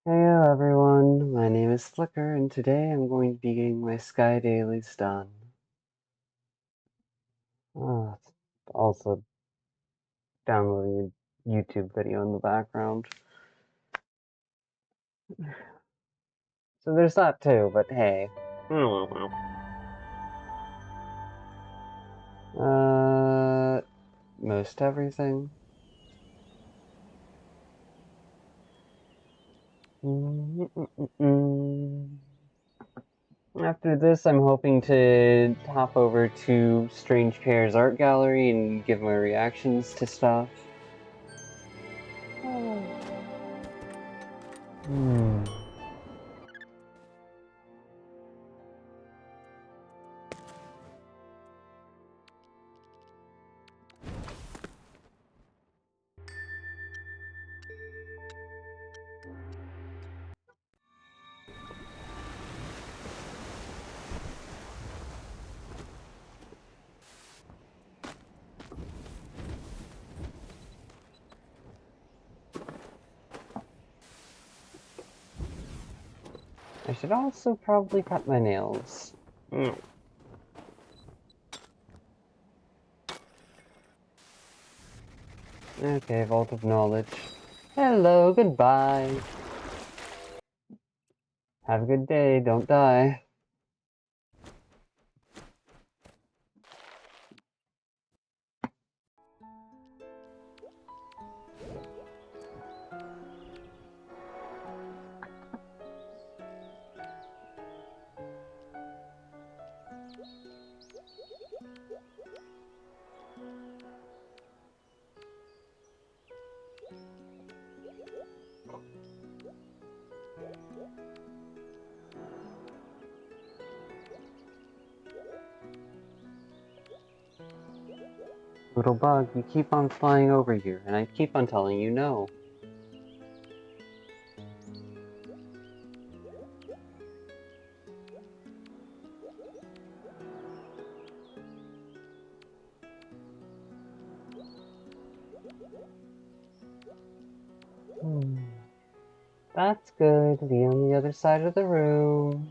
Hello everyone, my name is Flicker, and today I'm going to be getting my Sky Dailies done. It's also downloading a YouTube video in the background. So there's that too, but hey. Most everything. After this, I'm hoping to hop over to Strange Pear's art gallery and give my reactions to stuff. I should also probably cut my nails. Okay, Vault of Knowledge. Hello, goodbye. Have a good day, don't die. Little bug, you keep on flying over here, and I keep on telling you no. That's good, be on the other side of the room.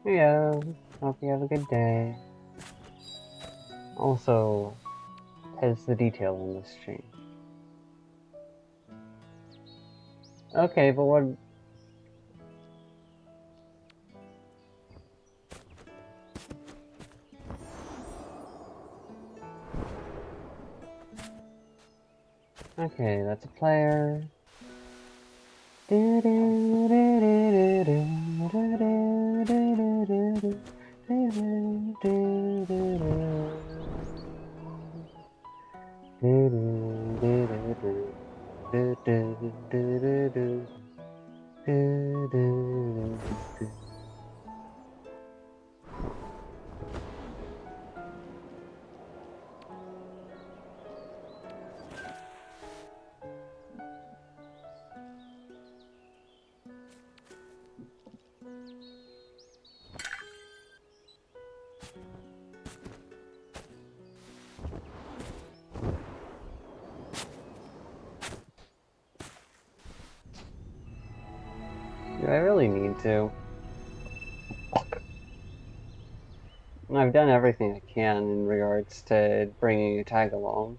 Yeah, hope you have a good day. Also, has the detail on this change? Okay, but what... Okay, that's a player. Do I really need to? I've done everything I can in regards to bringing a tag along.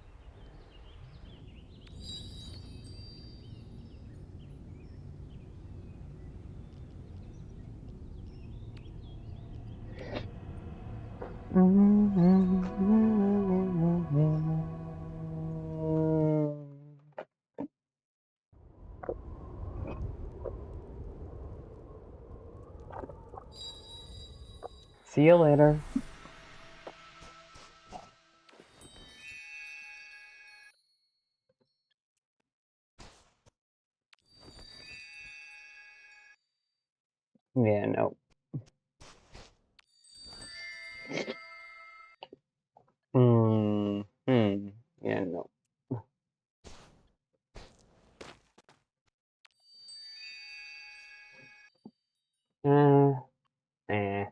See you later. Yeah, no. Yeah, no. Eh.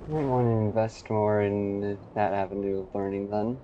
I might want to invest more in that avenue of learning then.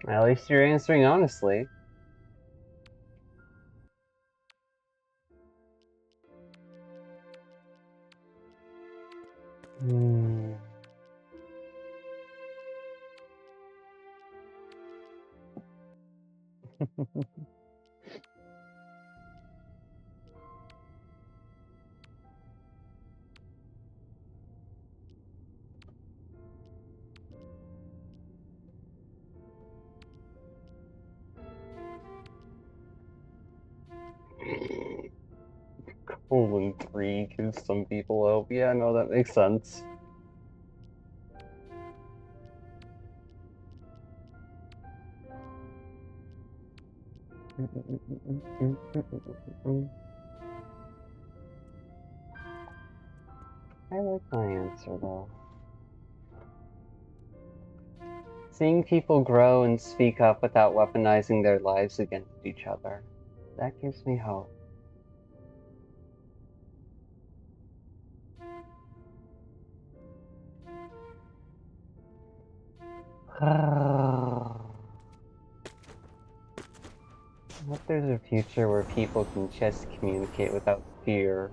At least you're answering honestly. Colon 3 gives some people hope. Yeah, no, that makes sense. I like my answer though. Seeing people grow and speak up without weaponizing their lives against each other. That gives me hope. I hope there's a future where people can just communicate without fear.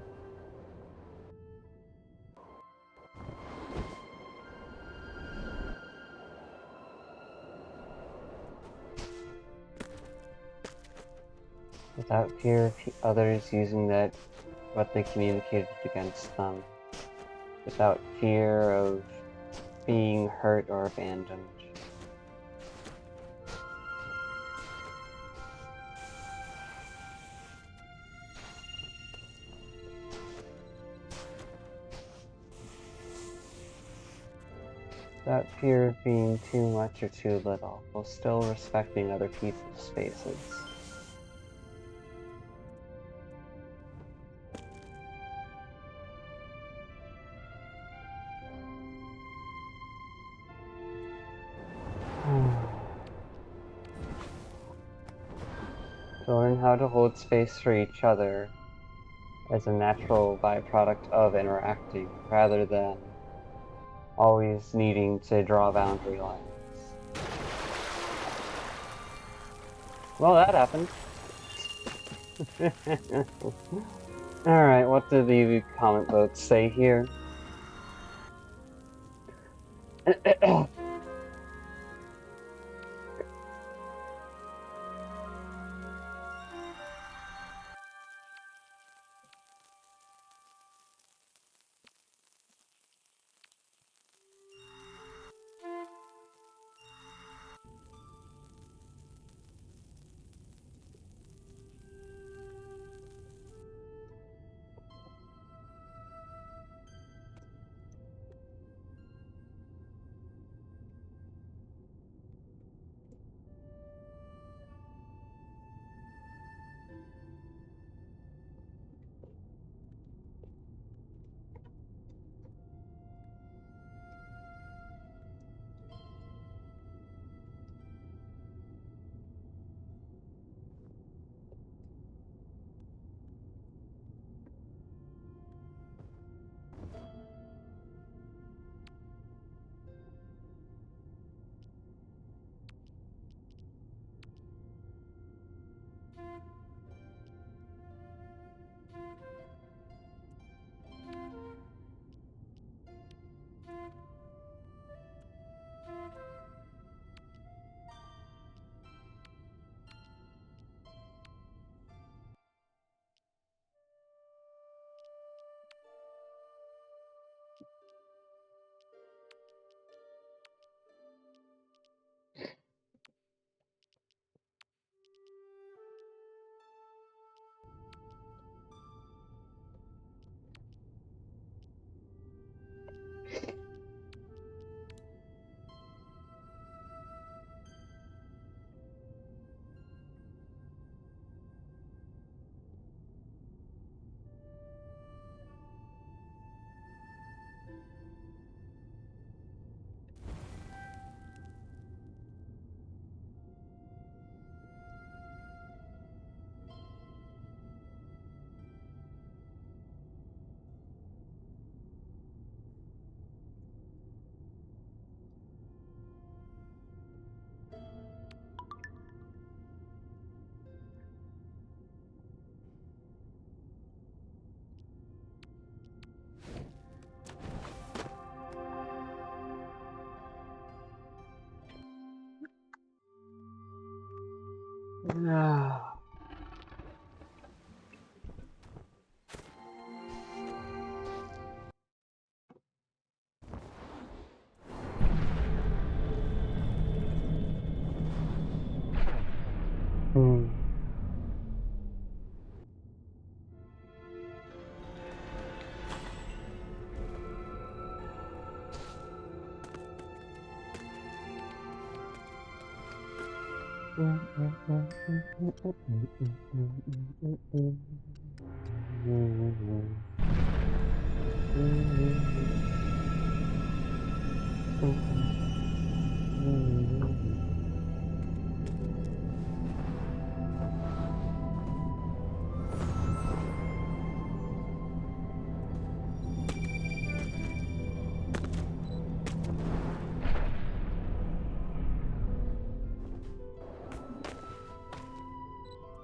Without fear of others using what they communicated against them. without fear of being hurt or abandoned. Without fear of being too much or too little, while still respecting other people's spaces. To learn how to hold space for each other as a natural byproduct of interacting, rather than always needing to draw boundary lines. Well, that happened. Alright, what do the comment votes say here?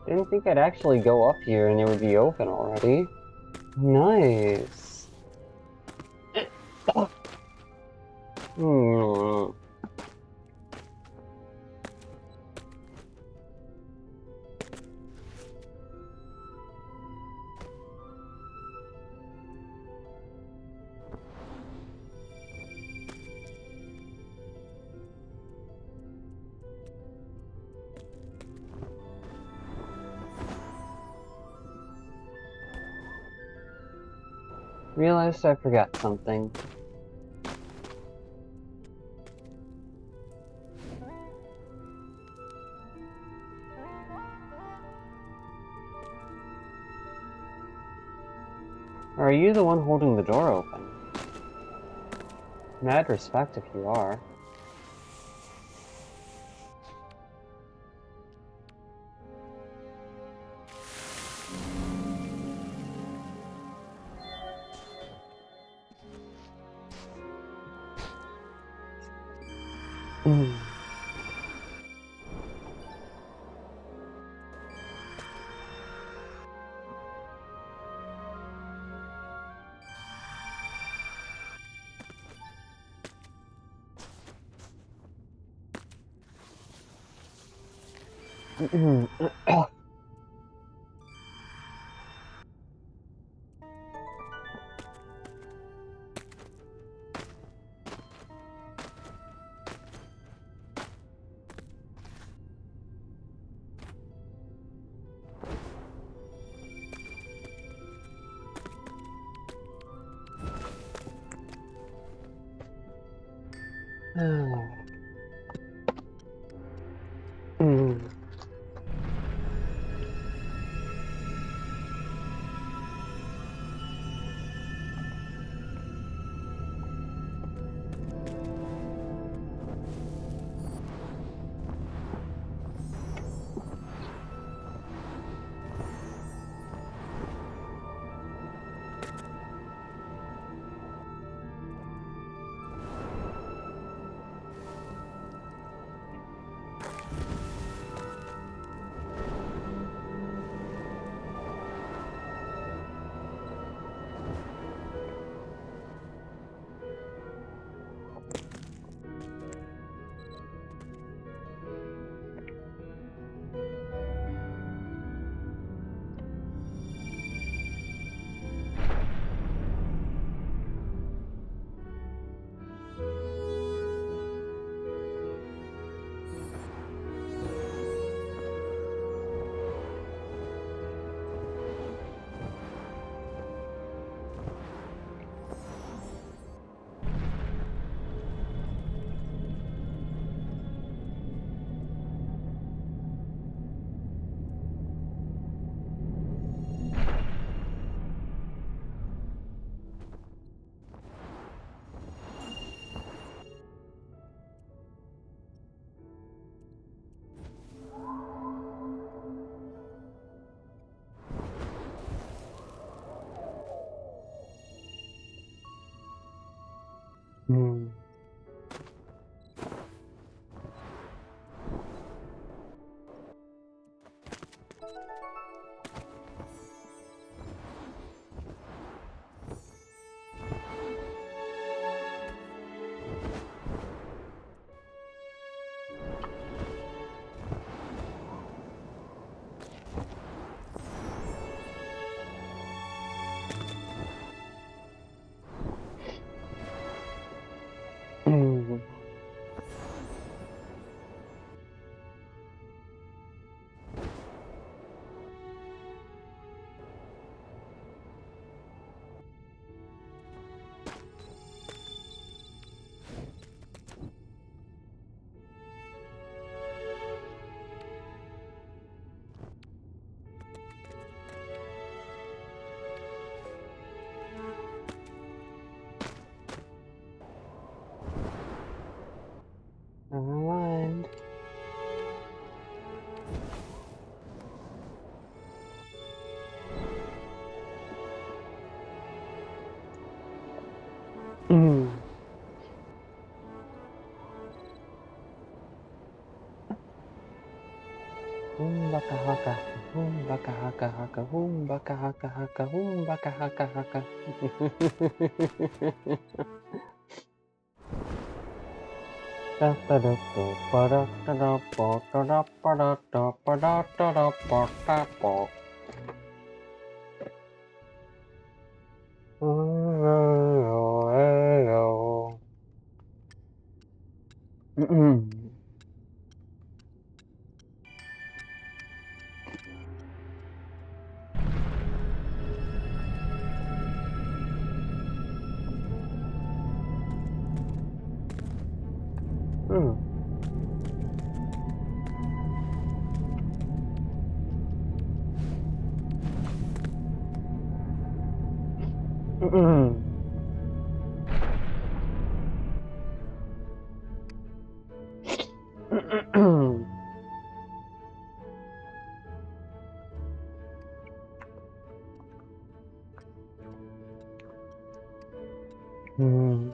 Didn't think I'd actually go up here and it would be open already. Nice. Realized I forgot something. Or are you the one holding the door open? Mad respect if you are. Never mind. Baka haka, baka haka haka, baka haka haka, baka haka haka. Hmm. Mm-mm. Mm-mm. Mm.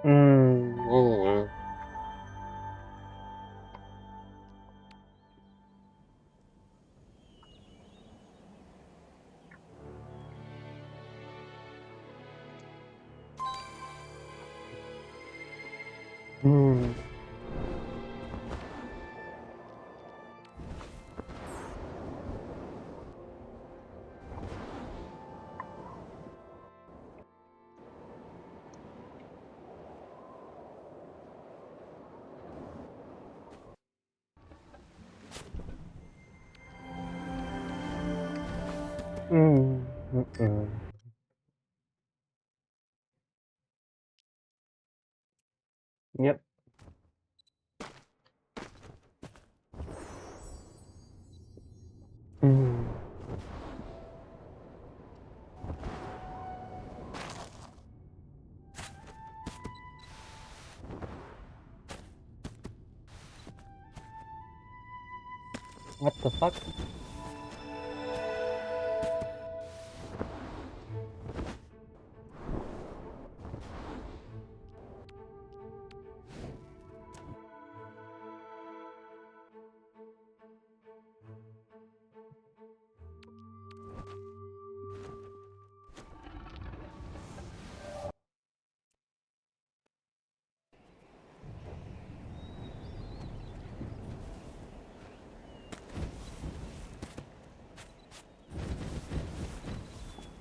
Mm. Mm. Mm. Mm-mm. Yep. Mm. What the fuck?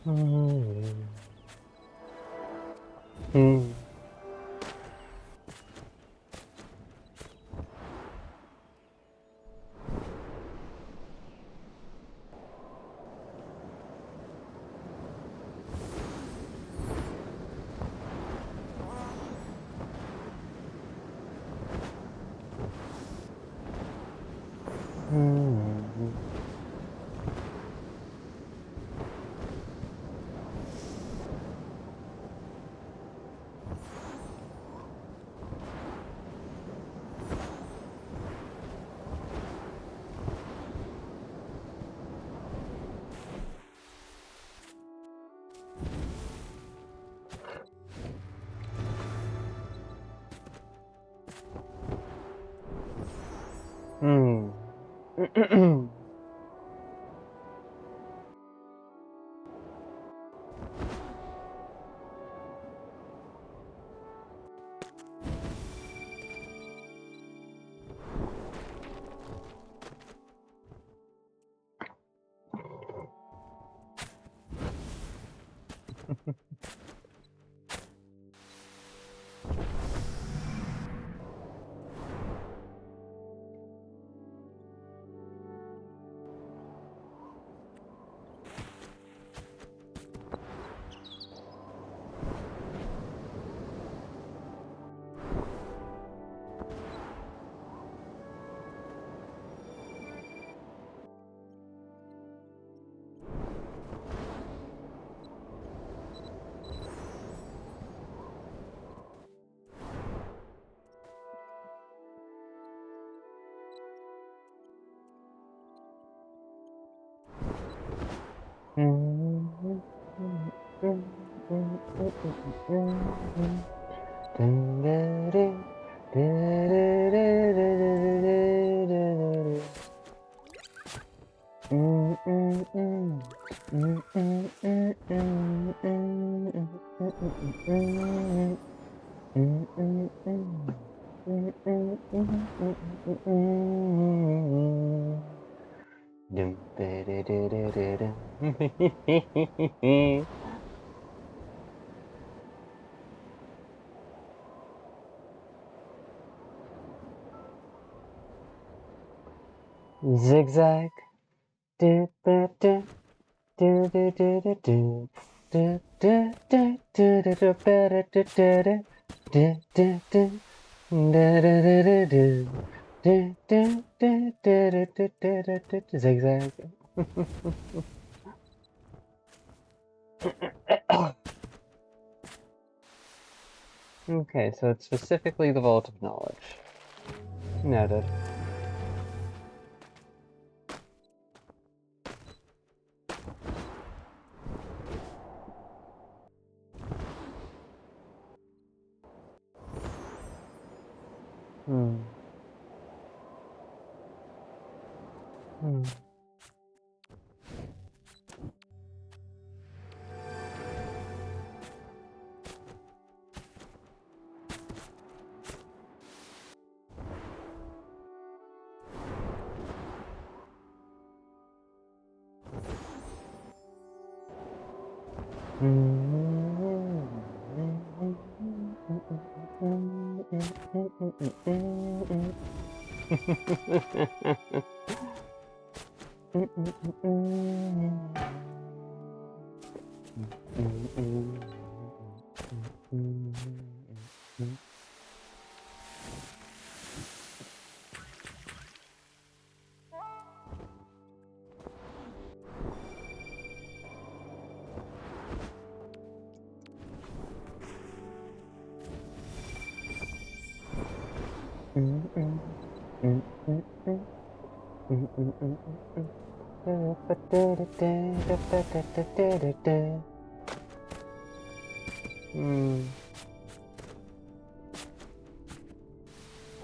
Mm. Mm. Mm. Mm. Mm. Zigzag. Zigzag. Okay, so it's specifically the Vault of Knowledge. Noted.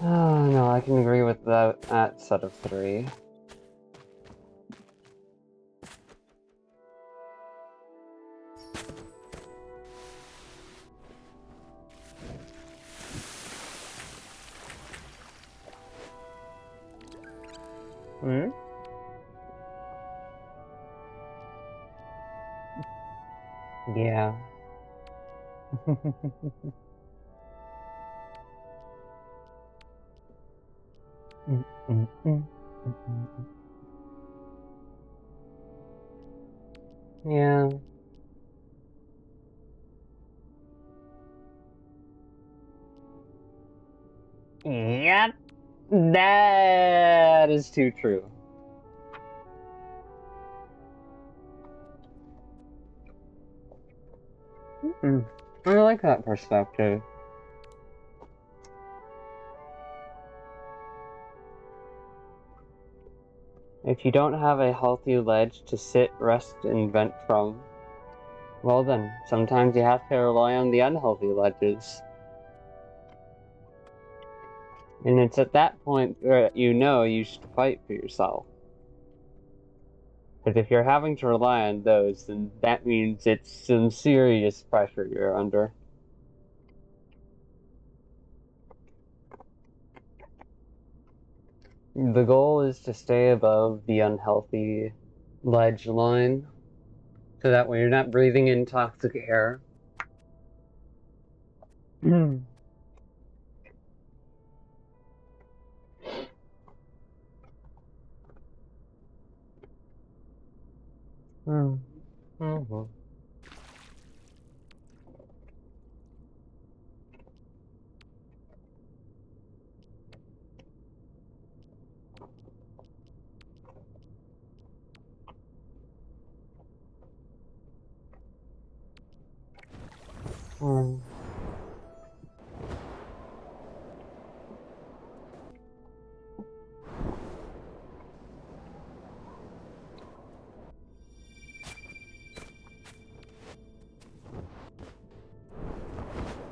Oh, no, I can agree with that set of three. Hmm? Yeah. Yeah. Yep. That is too true. I like that perspective. If you don't have a healthy ledge to sit, rest, and vent from, well then, sometimes you have to rely on the unhealthy ledges. And it's at that point that you know you should fight for yourself. Because if you're having to rely on those, then that means it's some serious pressure you're under. The goal is to stay above the unhealthy ledge line, so that way you're not breathing in toxic air.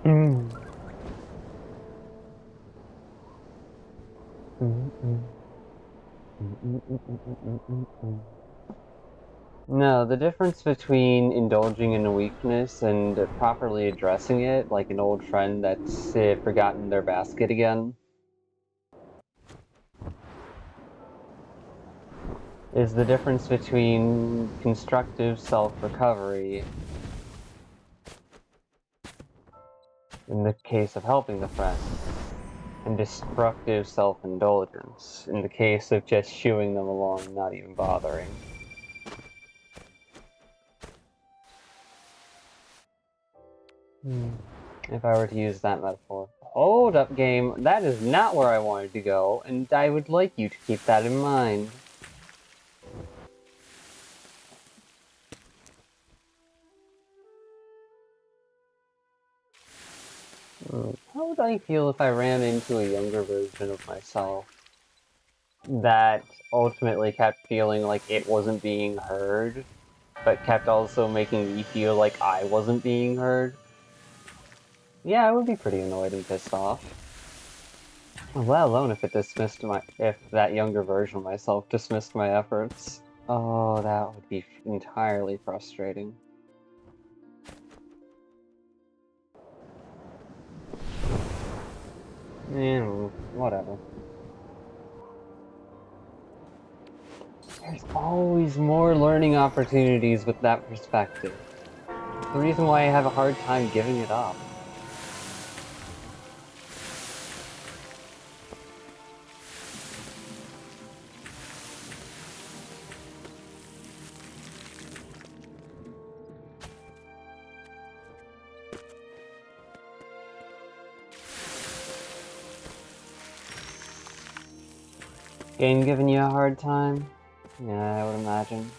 No, the difference between indulging in a weakness and properly addressing it, like an old friend that's forgotten their basket again, is the difference between constructive self-recovery in the case of helping the friend, and destructive self-indulgence in the case of just shooing them along and not even bothering. If I were to use that metaphor. Hold up, game. That is not where I wanted to go, and I would like you to keep that in mind. How would I feel if I ran into a younger version of myself that ultimately kept feeling like it wasn't being heard, but kept also making me feel like I wasn't being heard? Yeah, I would be pretty annoyed and pissed off. Let alone if if that younger version of myself dismissed my efforts. Oh, that would be entirely frustrating. Whatever. There's always more learning opportunities with that perspective. The reason why I have a hard time giving it up. Game giving you a hard time? Yeah, I would imagine.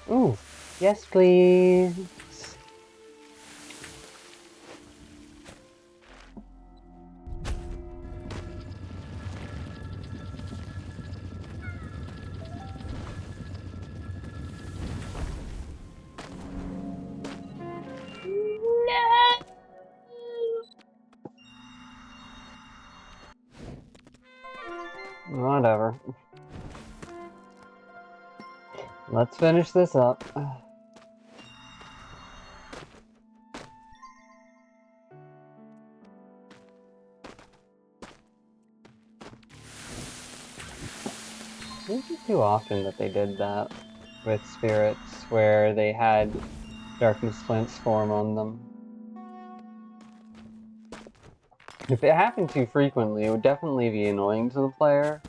Ooh, yes please. Whatever. Let's finish this up. It wasn't too often that they did that with spirits, where they had darkness splints form on them. If it happened too frequently, it would definitely be annoying to the player.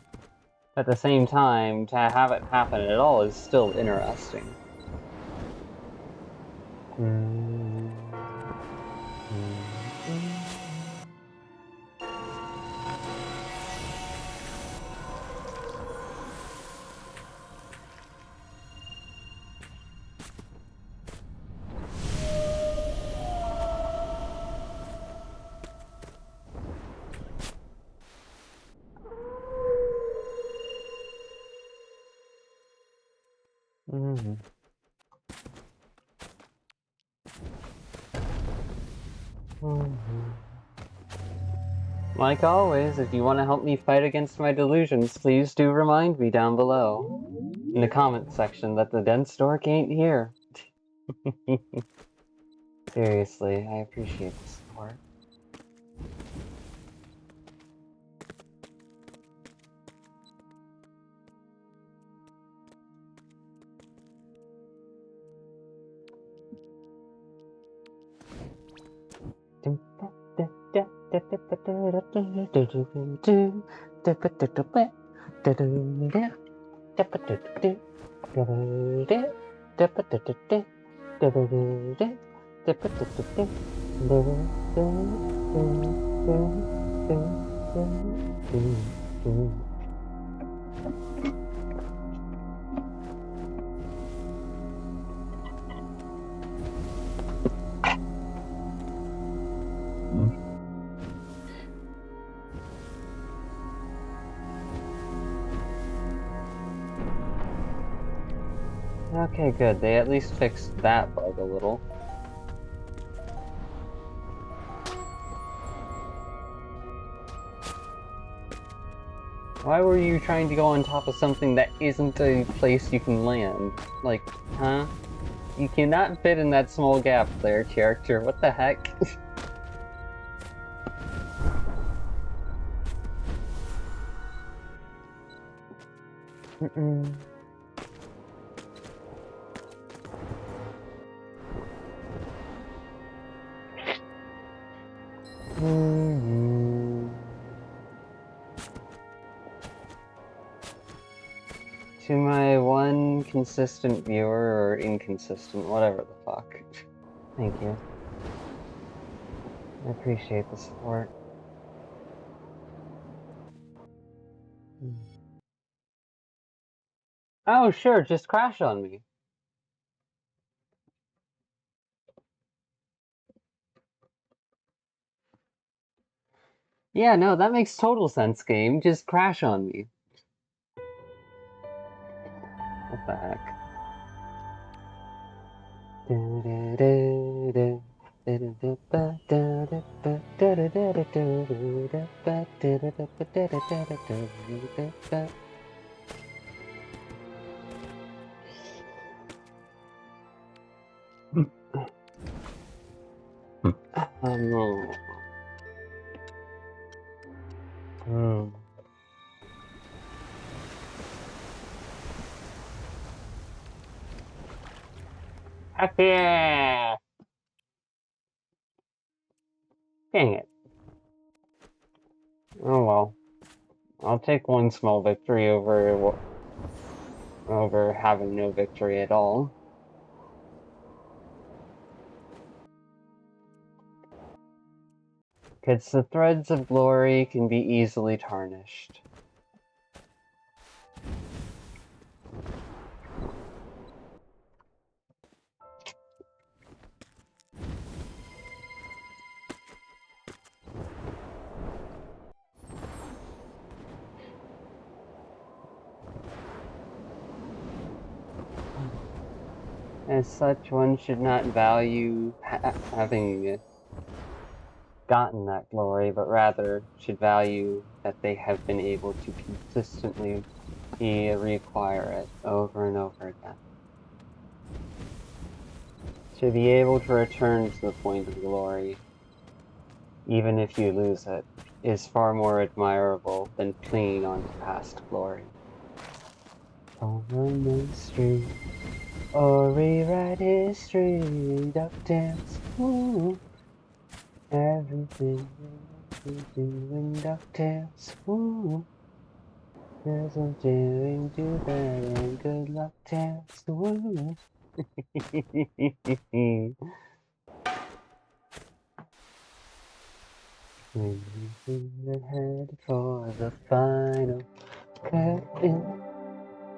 At the same time, to have it happen at all is still interesting. Like always, if you want to help me fight against my delusions, please do remind me down below in the comment section that the dense dork ain't here. Seriously, I appreciate the support. Okay, good. They at least fixed that bug a little. Why were you trying to go on top of something that isn't a place you can land? Like, huh? You cannot fit in that small gap there, character. What the heck? To my one consistent viewer, or inconsistent, whatever the fuck. Thank you. I appreciate the support. Oh, sure, just crash on me. Yeah, no, that makes total sense, game. Just crash on me. What the heck? Heck yeah! Dang it. Oh well. I'll take one small victory over having no victory at all. Because the threads of glory can be easily tarnished. As such, one should not value having gotten that glory, but rather should value that they have been able to consistently reacquire it over and over again. To be able to return to the point of glory, even if you lose it, is far more admirable than clinging on to past glory. On the street, or rewrite history, DuckTales, woo. Everything you do in DuckTales, woo. There's a daring do better and good luck, Tales, woo. When you head for the final curtain,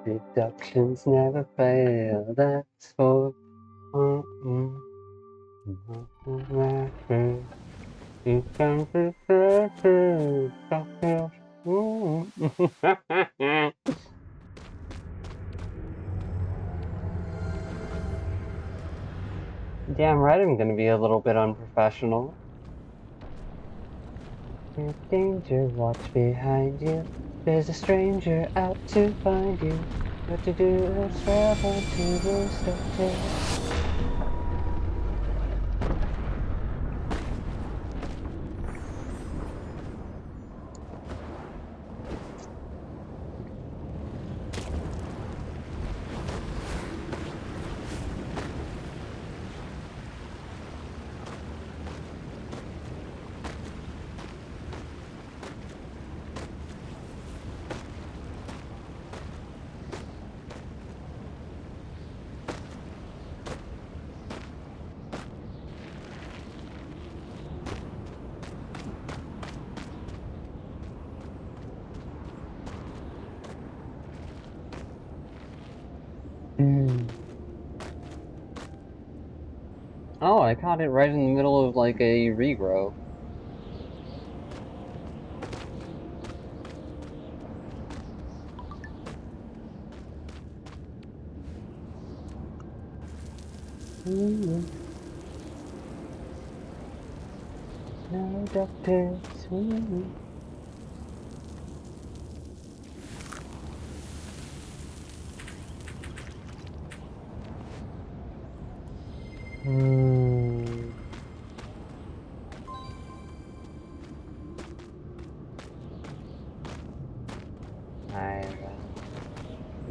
deductions never fail, that's for you can be DuckTales, woo. Damn right I'm gonna be a little bit unprofessional. Danger, watch behind you. There's a stranger out to find you. What to do is travel to the DuckTales. Oh, I caught it right in the middle of like a regrow. No doctor, sweet.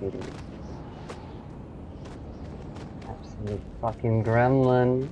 Idiot. Absolute fucking gremlin.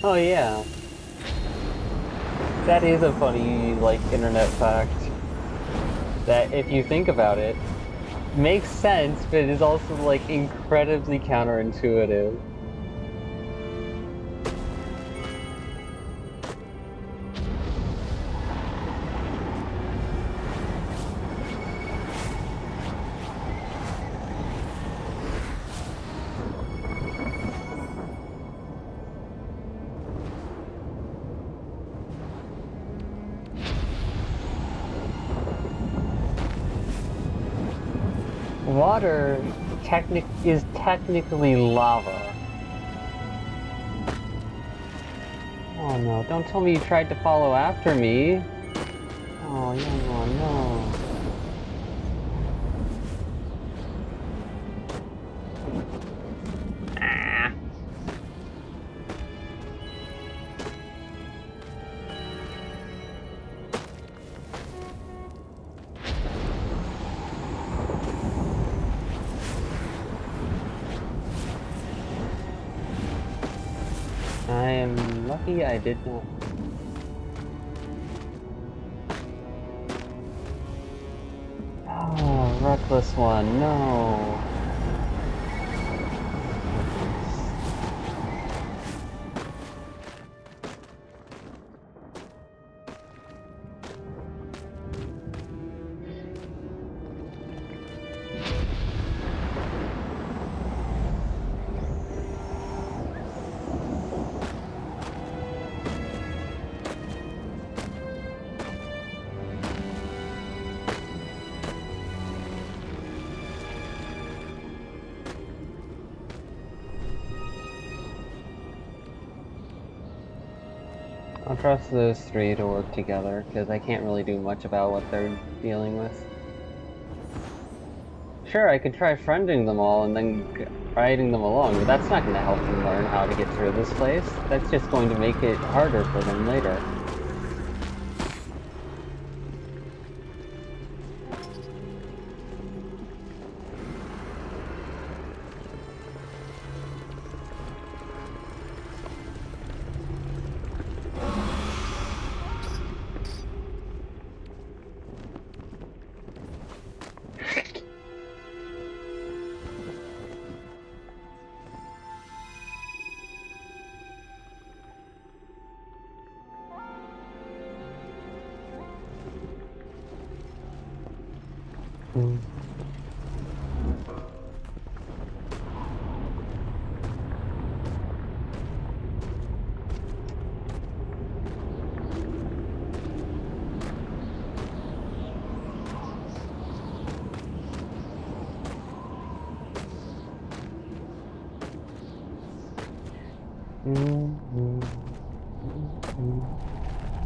Oh yeah. That is a funny, like, internet fact. That if you think about it, makes sense, but it is also, like, incredibly counterintuitive. Water is technically lava. Oh no, don't tell me you tried to follow after me. Oh, no. Ah. I am lucky I did not. Oh, reckless one, no. I'll trust those three to work together, because I can't really do much about what they're dealing with. Sure, I could try friending them all and then guiding them along, but that's not going to help them learn how to get through this place. That's just going to make it harder for them later.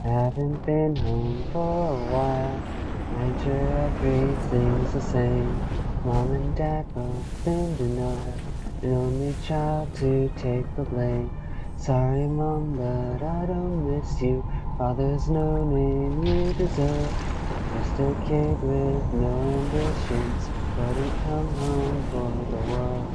Haven't been home for a while. I'm sure everything's the same. Mom and Dad both in denial. An only child to take the blame. Sorry, Mom, but I don't miss you. Father's no name you deserve. Just a kid with no ambitions. Couldn't come home for the world.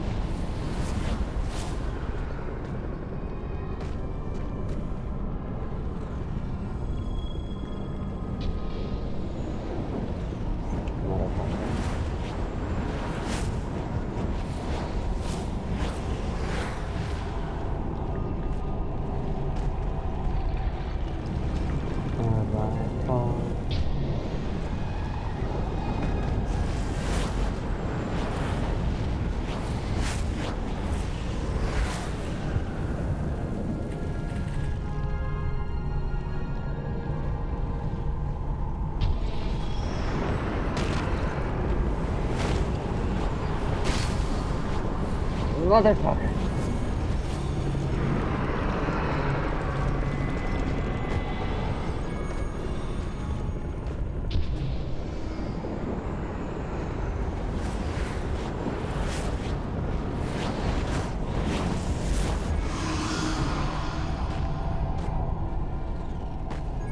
Motherfucker. Motherfucker.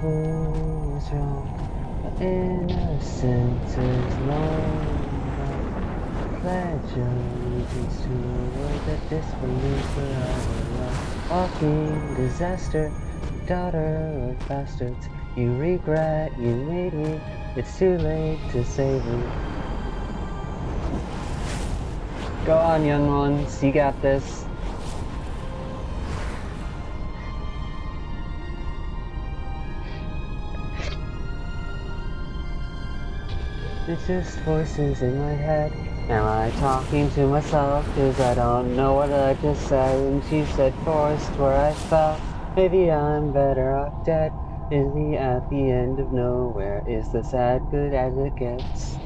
Who's wrong? The innocence is long. Pledge allegiance to a world that disbelieves forever love. Walking disaster, daughter of bastards. You regret you made me. It's too late to save me. Go on, young ones. You got this. It's just voices in my head. Am I talking to myself? Cause I don't know what I just said. And she said forest where I fell. Maybe I'm better off dead. Is he at the end of nowhere? Is the sad good as it gets?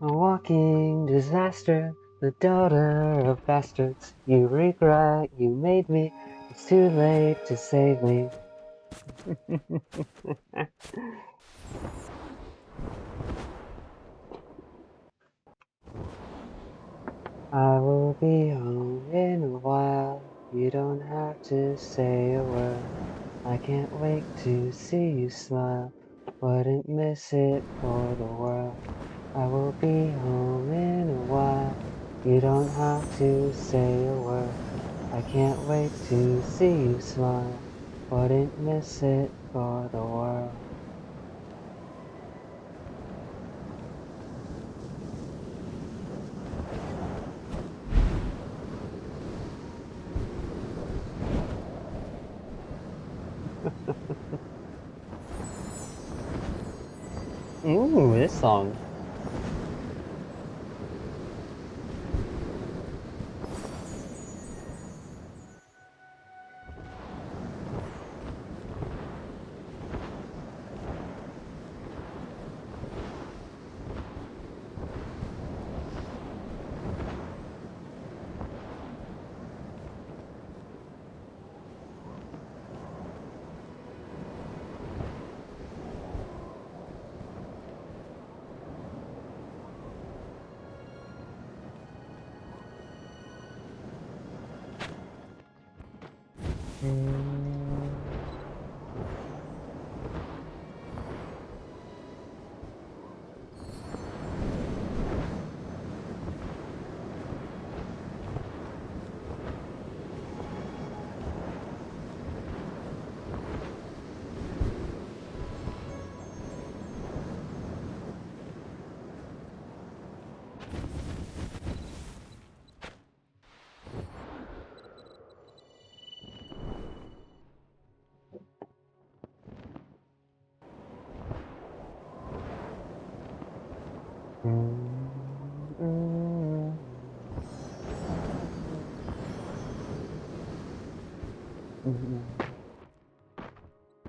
A walking disaster, the daughter of bastards. You regret you made me. It's too late to save me. I will be home in a while. You don't have to say a word. I can't wait to see you smile. Wouldn't miss it for the world. I will be home in a while. You don't have to say a word. I can't wait to see you smile. Wouldn't miss it for the world. Ooh, this song.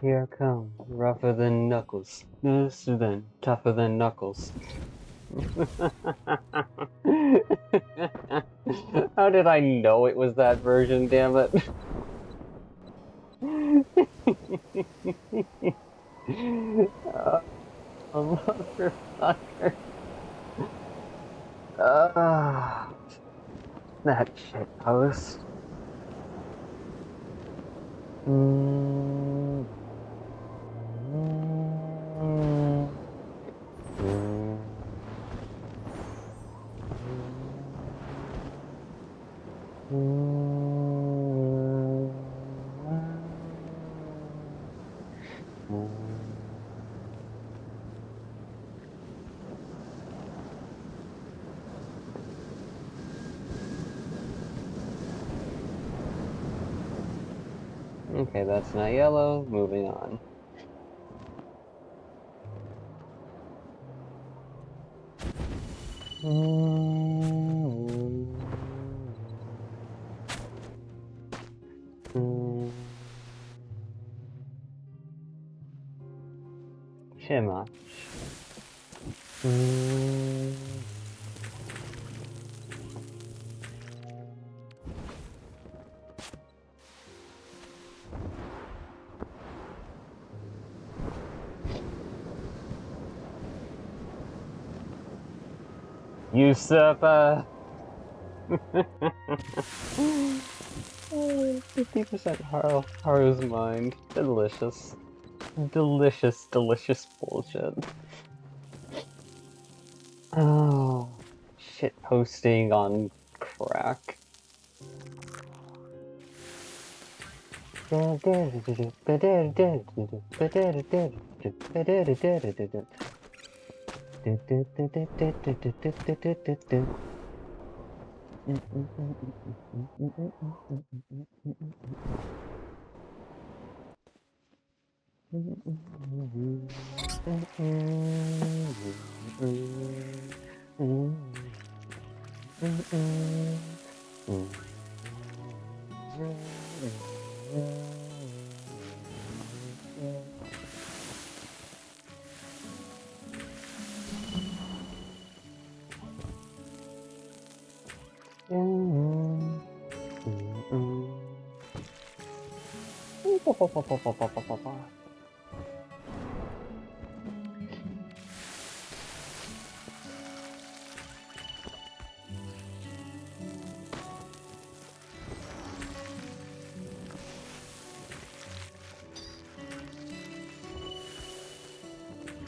Here I come, rougher than knuckles, looser than, tougher than knuckles. How did I know it was that version, damn it? Motherfucker. That shit post. Okay, that's not yellow. Moving on. Shimmer. Usurper! 50% Haru's mind. Delicious. Delicious, delicious bullshit. Oh, shit posting on crack.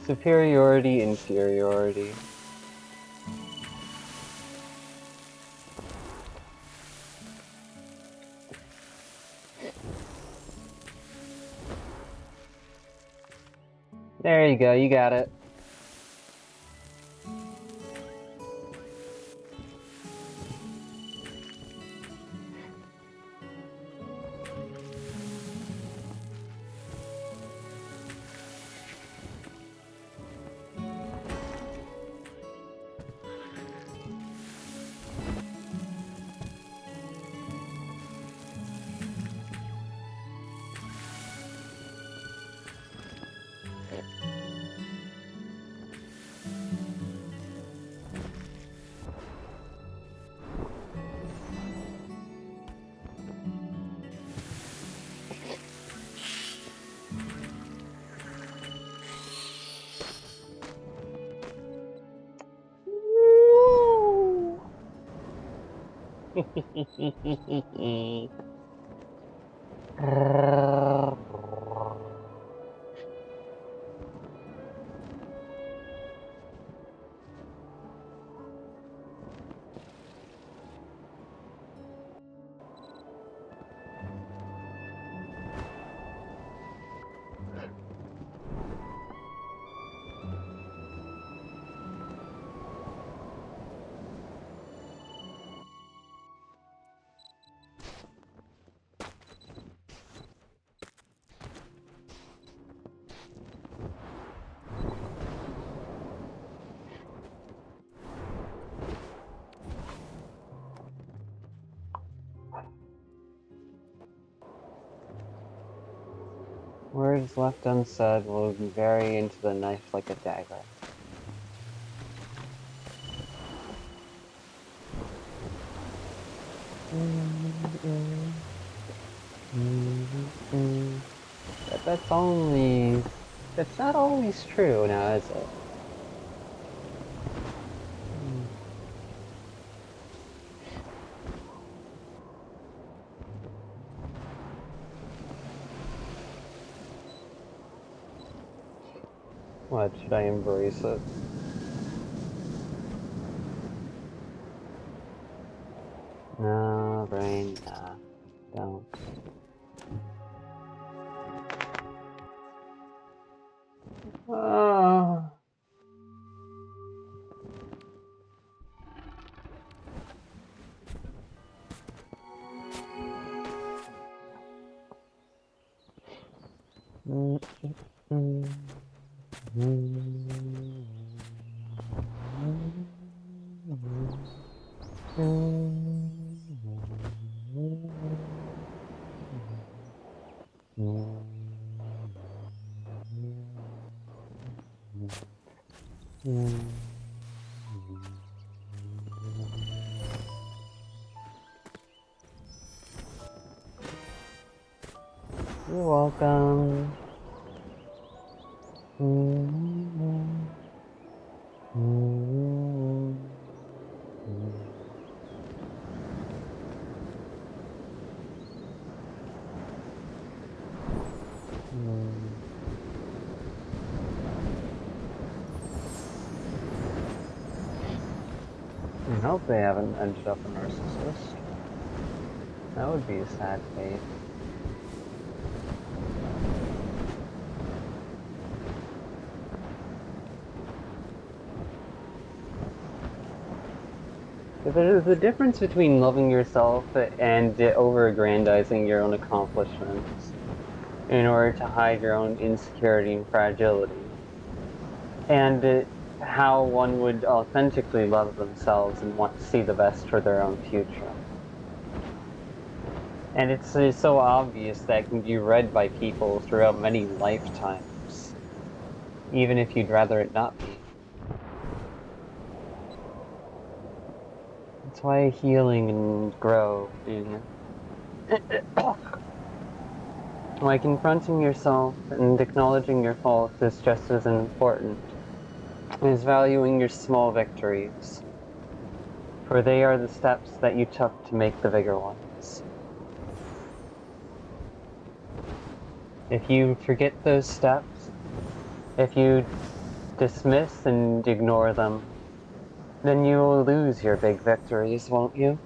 Superiority, inferiority. There you go, you got it. Words left unsaid will vary into the knife like a dagger. But that's not always true now, is it? What, should I embrace it? No, brain, nah, don't. Oh. You're welcome. I hope they haven't ended up a narcissist. That would be a sad fate. There's a difference between loving yourself and over-aggrandizing your own accomplishments in order to hide your own insecurity and fragility, and how one would authentically love themselves and want to see the best for their own future. And it's so obvious that it can be read by people throughout many lifetimes, even if you'd rather it not be. That's why healing and grow, why confronting yourself and acknowledging your faults is just as important as valuing your small victories, for they are the steps that you took to make the bigger ones. If you forget those steps, if you dismiss and ignore them, then you will lose your big victories, won't you?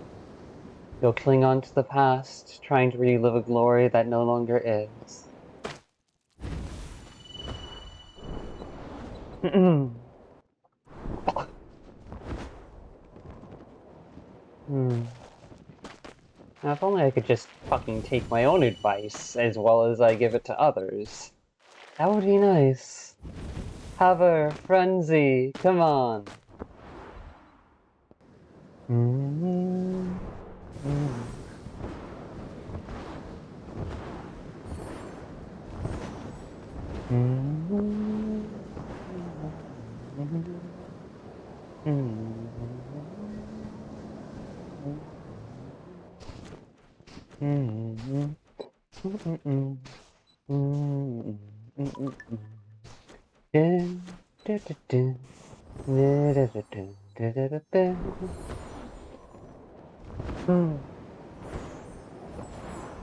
You'll cling on to the past, trying to relive a glory that no longer is. Now, if only I could just fucking take my own advice as well as I give it to others. That would be nice. Have a frenzy, come on.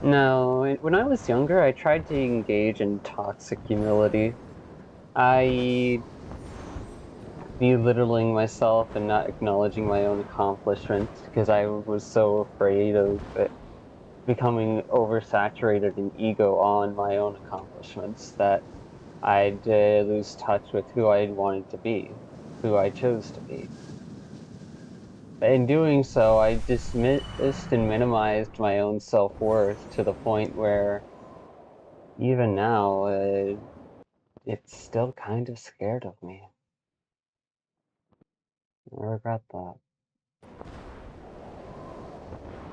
No, when I was younger, I tried to engage in toxic humility. I belittling myself and not acknowledging my own accomplishments because I was so afraid of it becoming oversaturated in ego on my own accomplishments that I'd lose touch with who I wanted to be, who I chose to be. In doing so, I dismissed and minimized my own self-worth to the point where even now, it's still kind of scared of me. I regret that.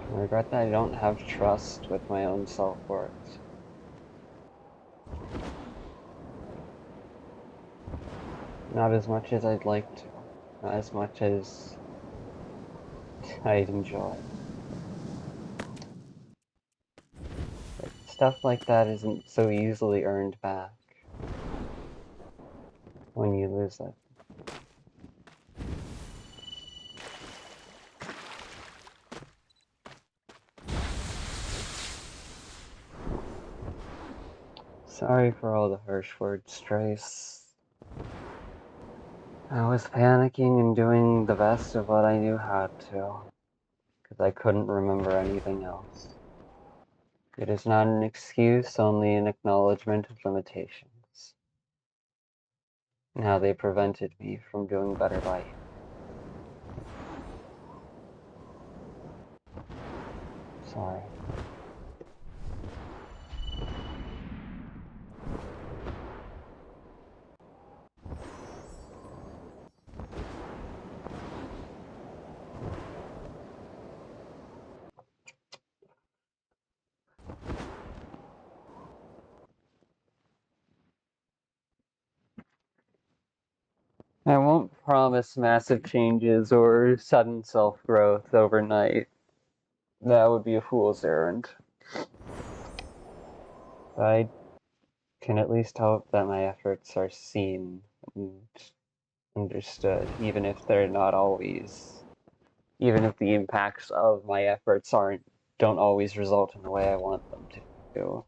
I regret that I don't have trust with my own self-worth. Not as much as I'd like to. Not as much as I'd enjoy. But stuff like that isn't so easily earned back when you lose it. Sorry for all the harsh words, Trace. I was panicking and doing the best of what I knew how to, because I couldn't remember anything else. It is not an excuse, only an acknowledgement of limitations. And how they prevented me from doing better by you. Sorry. I won't promise massive changes or sudden self-growth overnight. That would be a fool's errand. I can at least hope that my efforts are seen and understood, even if they're not always, even if the impacts of my efforts don't always result in the way I want them to.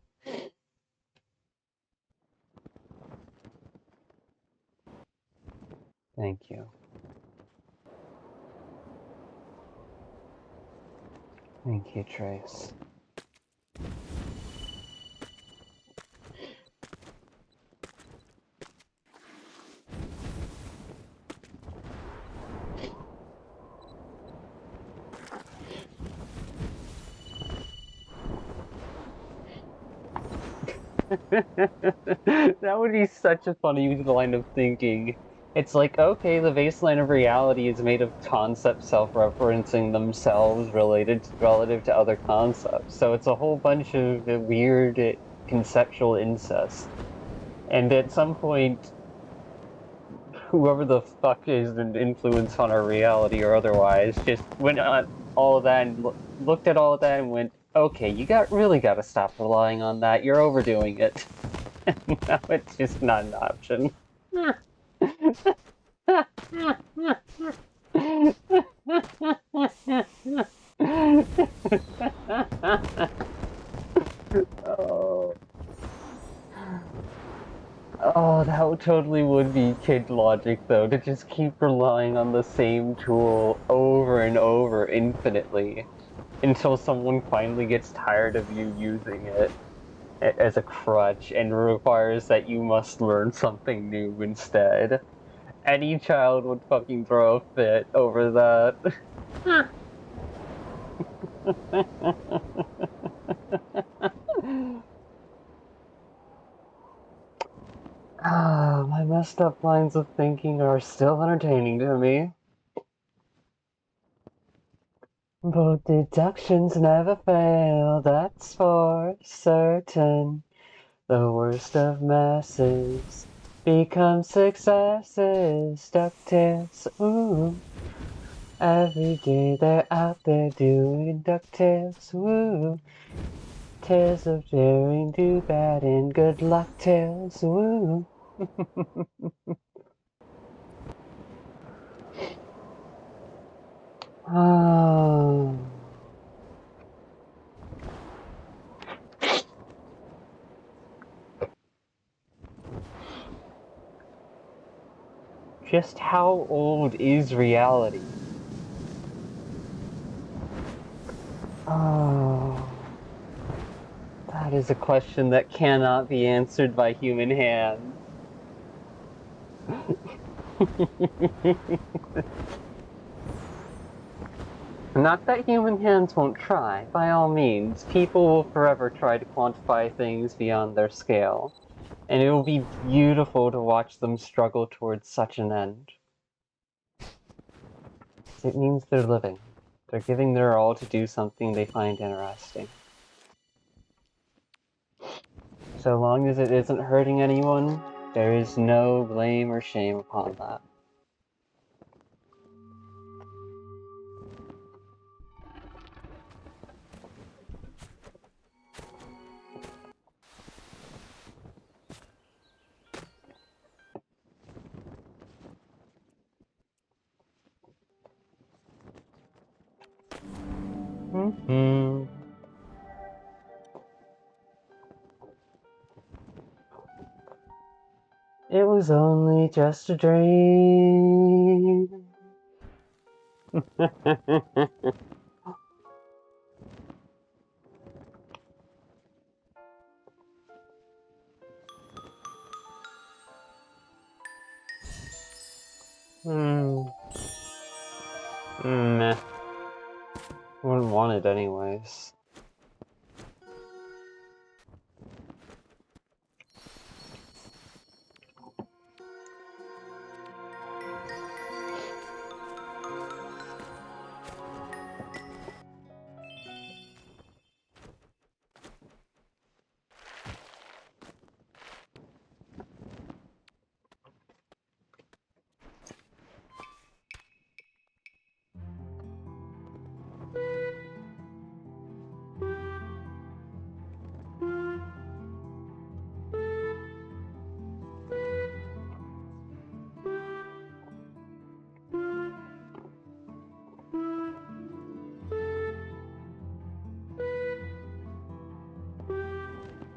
Thank you. Thank you, Trace. That would be such a funny line of thinking. It's like, okay, the baseline of reality is made of concepts self-referencing themselves relative to other concepts. So it's a whole bunch of weird conceptual incest. And at some point, whoever the fuck is an influence on our reality or otherwise just went on all of that and looked at all of that and went, okay, really got to stop relying on that. You're overdoing it. Now it's just not an option. Oh. Oh, that totally would be kid logic, though, to just keep relying on the same tool over and over infinitely until someone finally gets tired of you using it as a crutch and requires that you must learn something new instead. Any child would fucking throw a fit over that. Ah, my messed up lines of thinking are still entertaining to me. But deductions never fail, that's for certain. The worst of messes become successes. DuckTales, ooh. Every day they're out there doing DuckTales, woo. Tales of daring, do bad, and good luck tales, woo. Oh. Just how old is reality? Oh, that is a question that cannot be answered by human hands. Not that human hands won't try, by all means. People will forever try to quantify things beyond their scale, and it will be beautiful to watch them struggle towards such an end. It means they're living. They're giving their all to do something they find interesting. So long as it isn't hurting anyone, there is no blame or shame upon that. Mm-hmm. It was only just a dream. Meh. Wouldn't want it anyways.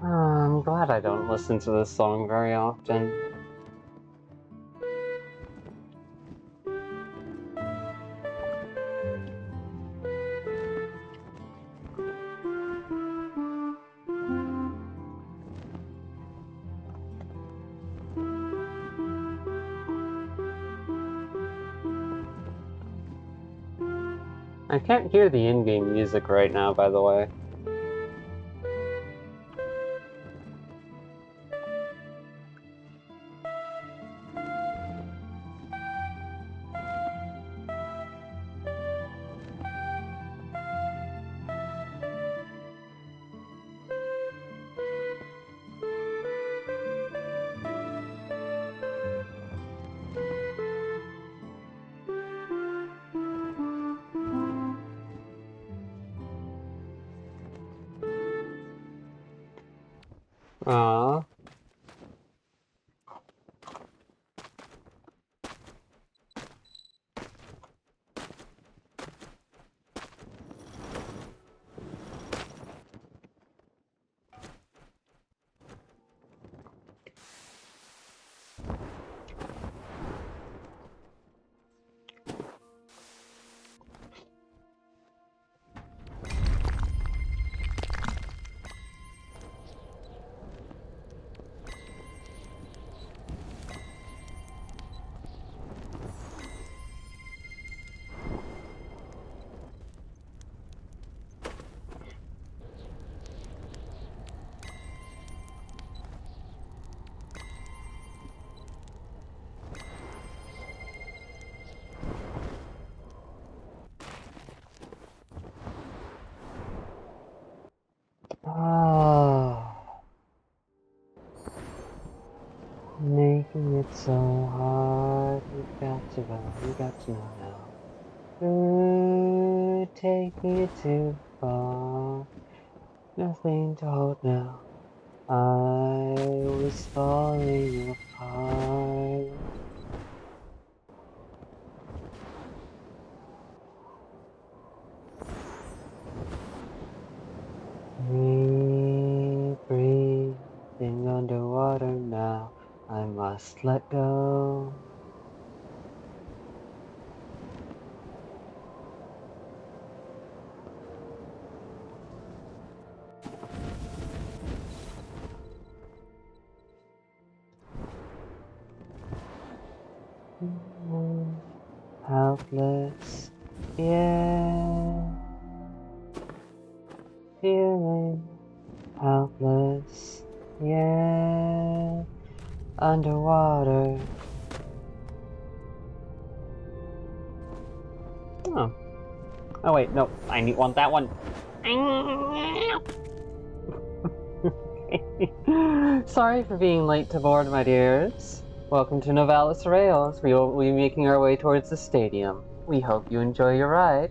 I'm glad I don't listen to this song very often. I can't hear the in-game music right now, by the way. Aww. Making it so hard. You got to know now. Ooh, taking it too far. Nothing to hold now. I was falling apart. Me breathing underwater now. I must let go. Helpless, yeah. Feeling helpless, yeah. Underwater. Oh. Oh wait, no, I want that one. Sorry for being late to board, my dears. Welcome to Novalis Rails. We will be making our way towards the stadium. We hope you enjoy your ride.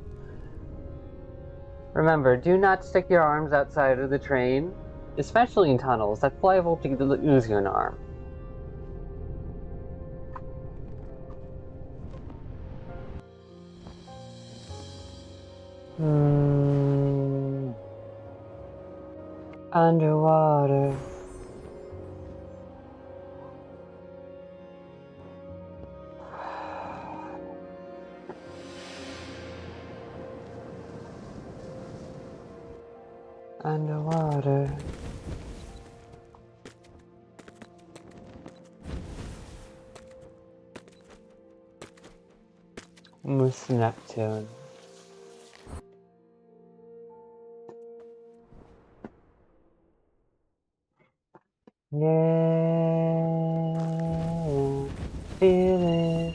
Remember, do not stick your arms outside of the train, especially in tunnels. That's liable to lose you an arm. Underwater. Underwater. Moose Neptune. Yeah, feeling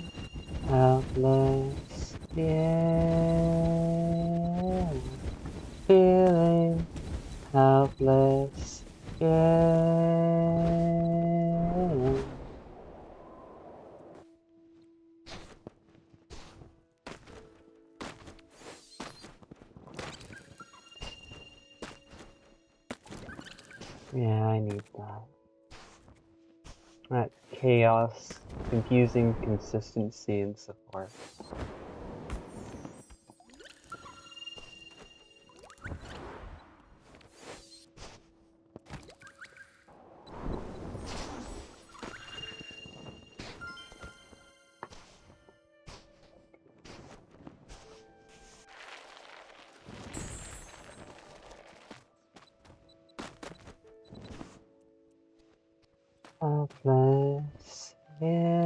helpless. Yeah, feeling helpless. Yeah. Yeah, I need that. That chaos, confusing consistency, and support. Helpless, yeah.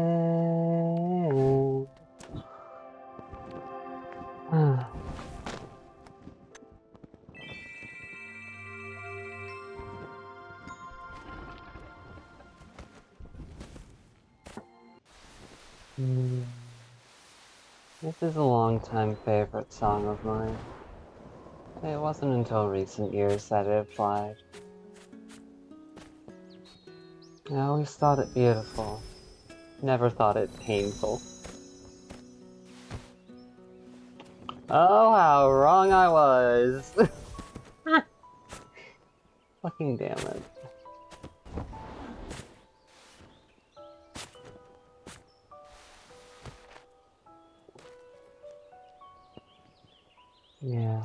This is a long-time favorite song of mine. It wasn't until recent years that it applied. I always thought it beautiful. Never thought it painful. Oh, how wrong I was! Fucking damn it. Yeah.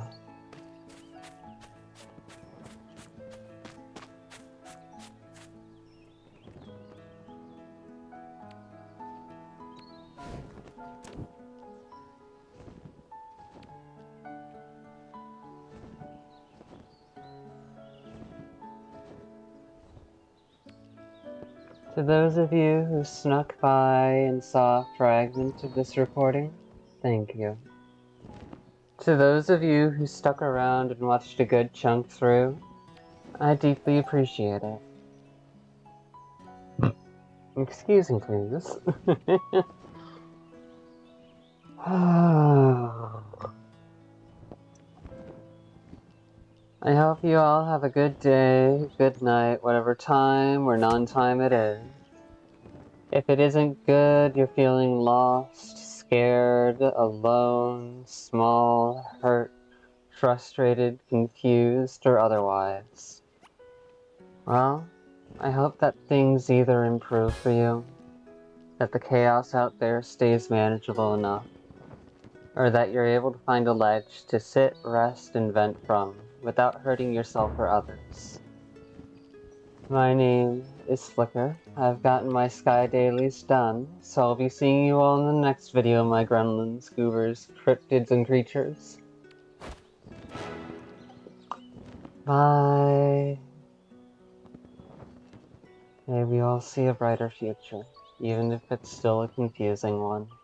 To those of you who snuck by and saw a fragment of this recording, thank you. To those of you who stuck around and watched a good chunk through, I deeply appreciate it. Excuse me, please. I hope you all have a good day, good night, whatever time or non-time it is. If it isn't good, you're feeling lost, scared, alone, small, hurt, frustrated, confused, or otherwise. Well, I hope that things either improve for you, that the chaos out there stays manageable enough, or that you're able to find a ledge to sit, rest, and vent from without hurting yourself or others. My name is Flicker. I've gotten my Sky Dailies done, so I'll be seeing you all in the next video, my gremlins, goobers, cryptids, and creatures. Bye. May we all see a brighter future. even if it's still a confusing one.